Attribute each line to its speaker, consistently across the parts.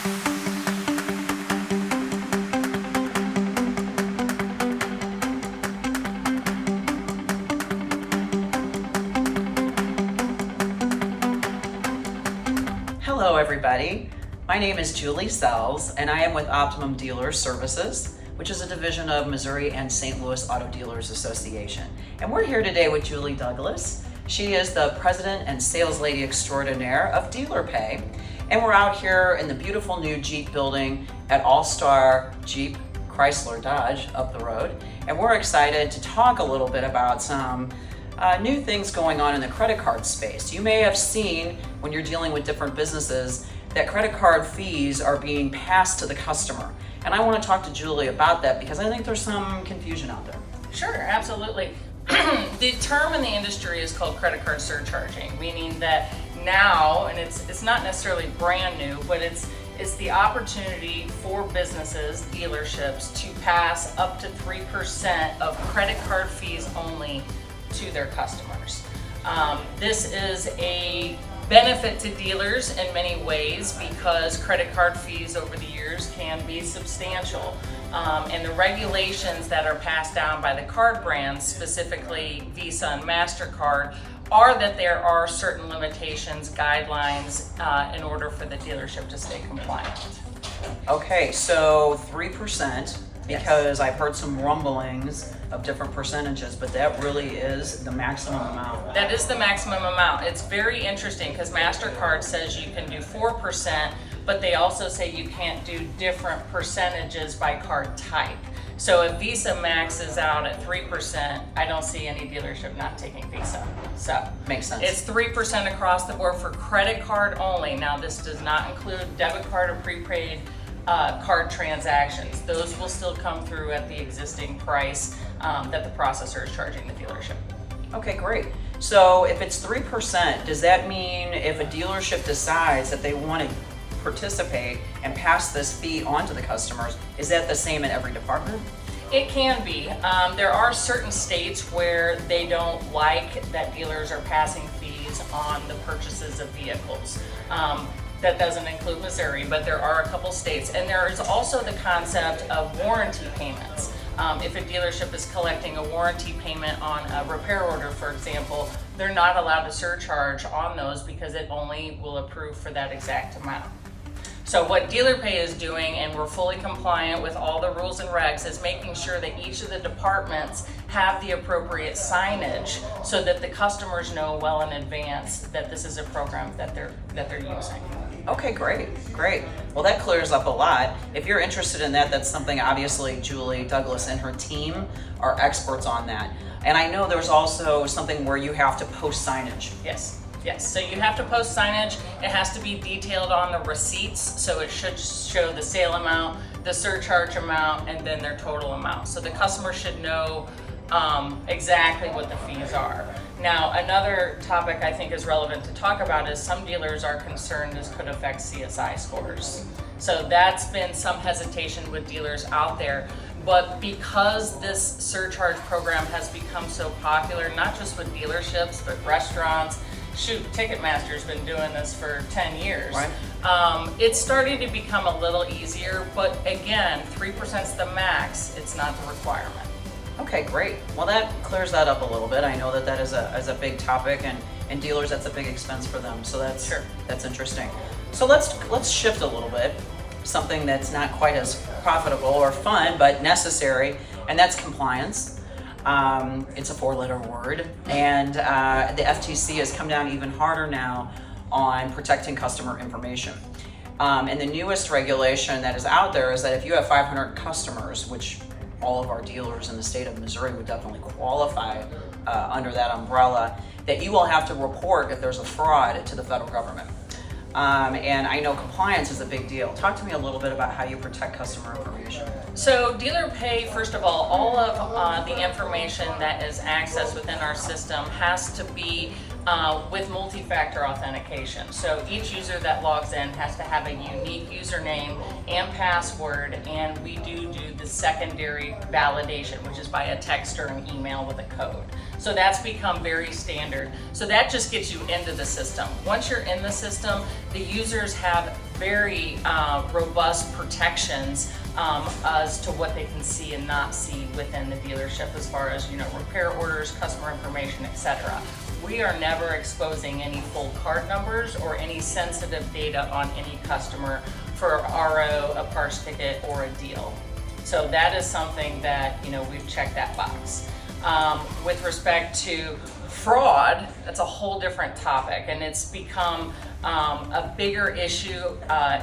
Speaker 1: Hello everybody, my name is Julie Sells and I am with Optimum Dealer Services, which is a division of Missouri and St. Louis Auto Dealers Association. And we're here today with Julie Douglas. She is the president and sales lady extraordinaire of Dealerpay. And we're out here in the beautiful new Jeep building at All-Star Jeep Chrysler Dodge up the road. And we're excited to talk a little bit about some new things going on in the credit card space. You may have seen when you're dealing with different businesses that credit card fees are being passed to the customer. And I want to talk to Julie about that because I think there's some confusion out there.
Speaker 2: Sure, absolutely. The term in the industry is called credit card surcharging, meaning that now, and it's not necessarily brand new, but it's the opportunity for businesses, dealerships, to pass up to 3% of credit card fees only to their customers. This is a benefit to dealers in many ways because credit card fees over the years can be substantial. And the regulations that are passed down by the card brands, specifically Visa and MasterCard, are that there are certain limitations, guidelines, in order for the dealership to stay compliant.
Speaker 1: Okay, so 3%, because
Speaker 2: Yes.
Speaker 1: I've heard some rumblings of different percentages, but that really is the maximum amount.
Speaker 2: That is the maximum amount. It's very interesting because MasterCard says you can do 4%, but they also say you can't do different percentages by card type. So if Visa maxes out at 3%, I don't see any dealership not taking Visa. So
Speaker 1: Makes sense.
Speaker 2: it's 3% across the board for credit card only. Now this does not include debit card or prepaid card transactions. Those will still come through at the existing price that the processor is charging the dealership.
Speaker 1: Okay, great. So if it's 3%, does that mean if a dealership decides that they want to participate and pass this fee on to the customers, is that the same in every department?
Speaker 2: It can be. There are certain states where they don't like that dealers are passing fees on the purchases of vehicles. That doesn't include Missouri, but there are a couple states. And there is also the concept of warranty payments. If a dealership is collecting a warranty payment on a repair order, for example, they're not allowed to surcharge on those because it only will approve for that exact amount. So what Dealerpay is doing, and we're fully compliant with all the rules and regs, is making sure that each of the departments have the appropriate signage so that the customers know well in advance that this is a program that they're using.
Speaker 1: Okay, great. Well, that clears up a lot. If you're interested in that, that's something obviously Julie Douglas and her team are experts on that. And I know there's also something where you have to post signage.
Speaker 2: Yes, so you have to post signage. It has to be detailed on the receipts, so it should show the sale amount, the surcharge amount, and then their total amount. So the customer should know exactly what the fees are. Now, another topic I think is relevant to talk about is some dealers are concerned this could affect CSI scores. So that's been some hesitation with dealers out there. But because this surcharge program has become so popular, not just with dealerships, but restaurants, Ticketmaster's been doing this for 10 years.
Speaker 1: Right.
Speaker 2: It's starting to become a little easier, but again, 3% is the max, it's not the requirement.
Speaker 1: Okay, great. Well, that clears that up a little bit. I know that is a big topic, and dealers, that's a big expense for them. So that's interesting. So let's shift a little bit. Something that's not quite as profitable or fun, but necessary, and that's compliance. It's a 4-letter word, and the FTC has come down even harder now on protecting customer information. And the newest regulation that is out there is that if you have 500 customers, which all of our dealers in the state of Missouri would definitely qualify under that umbrella, that you will have to report if there's a fraud to the federal government. And I know compliance is a big deal. Talk to me a little bit about how you protect customer information.
Speaker 2: So Dealerpay, first of all of the information that is accessed within our system has to be with multi-factor authentication. So each user that logs in has to have a unique username and password, and we do the secondary validation, which is by a text or an email with a code. So that's become very standard. So that just gets you into the system. Once you're in the system, the users have very robust protections as to what they can see and not see within the dealership as far as, repair orders, customer information, etc. We are never exposing any full card numbers or any sensitive data on any customer for RO, a parts ticket, or a deal. So that is something that, we've checked that box. With respect to fraud, that's a whole different topic, and it's become a bigger issue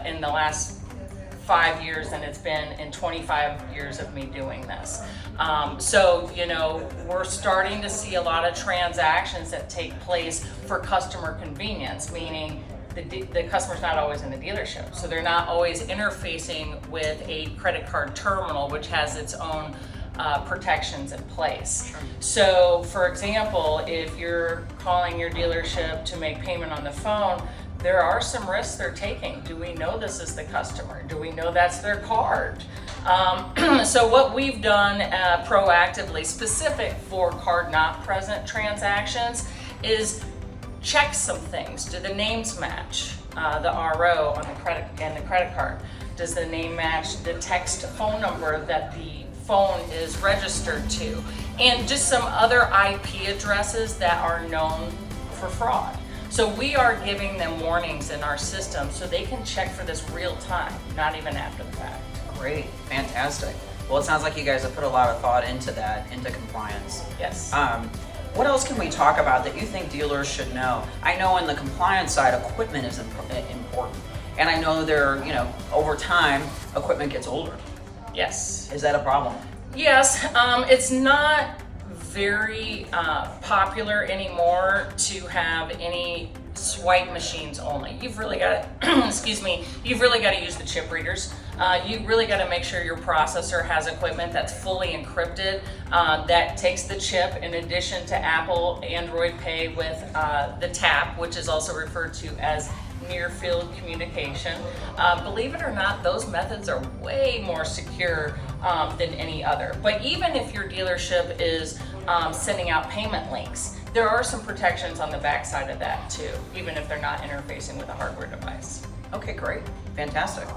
Speaker 2: in the last 5 years than it's been in 25 years of me doing this. So, we're starting to see a lot of transactions that take place for customer convenience, meaning the customer's not always in the dealership. So they're not always interfacing with a credit card terminal, which has its own protections in place.
Speaker 1: Sure.
Speaker 2: So, for example, if you're calling your dealership to make payment on the phone, there are some risks they're taking. Do we know this is the customer? Do we know that's their card? So what we've done proactively, specific for card not present transactions, is check some things. Do the names match the RO on the credit and the credit card? Does the name match the text phone number that the phone is registered to? And just some other IP addresses that are known for fraud. So we are giving them warnings in our system so they can check for this real time, not even after the fact.
Speaker 1: Great, fantastic. Well, it sounds like you guys have put a lot of thought into that, into compliance.
Speaker 2: Yes.
Speaker 1: What else can we talk about that you think dealers should know? I know in the compliance side, equipment is important. And I know over time, equipment gets older.
Speaker 2: Yes.
Speaker 1: Is that a problem?
Speaker 2: Yes, it's not very popular anymore to have any swipe machines only. You've really got to, excuse me, you've really got to use the chip readers. You really got to make sure your processor has equipment that's fully encrypted, that takes the chip in addition to Apple Android Pay with the tap, which is also referred to as near field communication. Believe it or not, those methods are way more secure than any other. But even if your dealership is sending out payment links, there are some protections on the backside of that too, even if they're not interfacing with a hardware device.
Speaker 1: Okay, great, fantastic.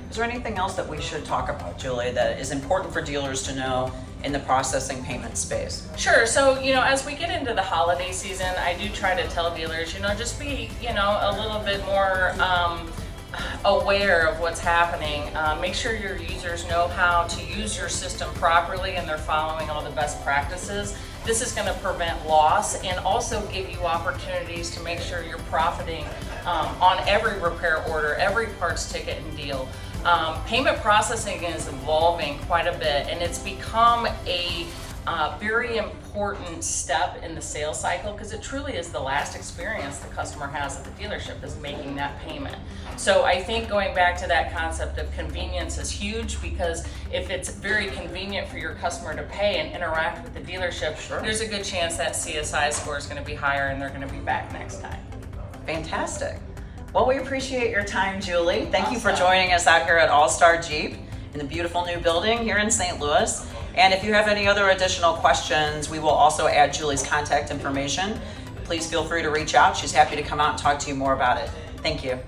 Speaker 1: Is there anything else that we should talk about, Julie, that is important for dealers to know in the processing payment space?
Speaker 2: Sure. So, as we get into the holiday season, I do try to tell dealers, just be, a little bit more aware of what's happening. Make sure your users know how to use your system properly and they're following all the best practices. This is going to prevent loss and also give you opportunities to make sure you're profiting on every repair order, every parts ticket and deal. Payment processing is evolving quite a bit, and it's become a very important step in the sales cycle because it truly is the last experience the customer has at the dealership is making that payment. So I think going back to that concept of convenience is huge, because if it's very convenient for your customer to pay and interact with the dealership,
Speaker 1: Sure.
Speaker 2: There's a good chance that CSI score is going to be higher and they're going to be back next time.
Speaker 1: Fantastic. Well, we appreciate your time, Julie. Thank you for
Speaker 2: Awesome.
Speaker 1: joining us out here at All Star Jeep in the beautiful new building here in St. Louis. And if you have any other additional questions, we will also add Julie's contact information. Please feel free to reach out. She's happy to come out and talk to you more about it. Thank you.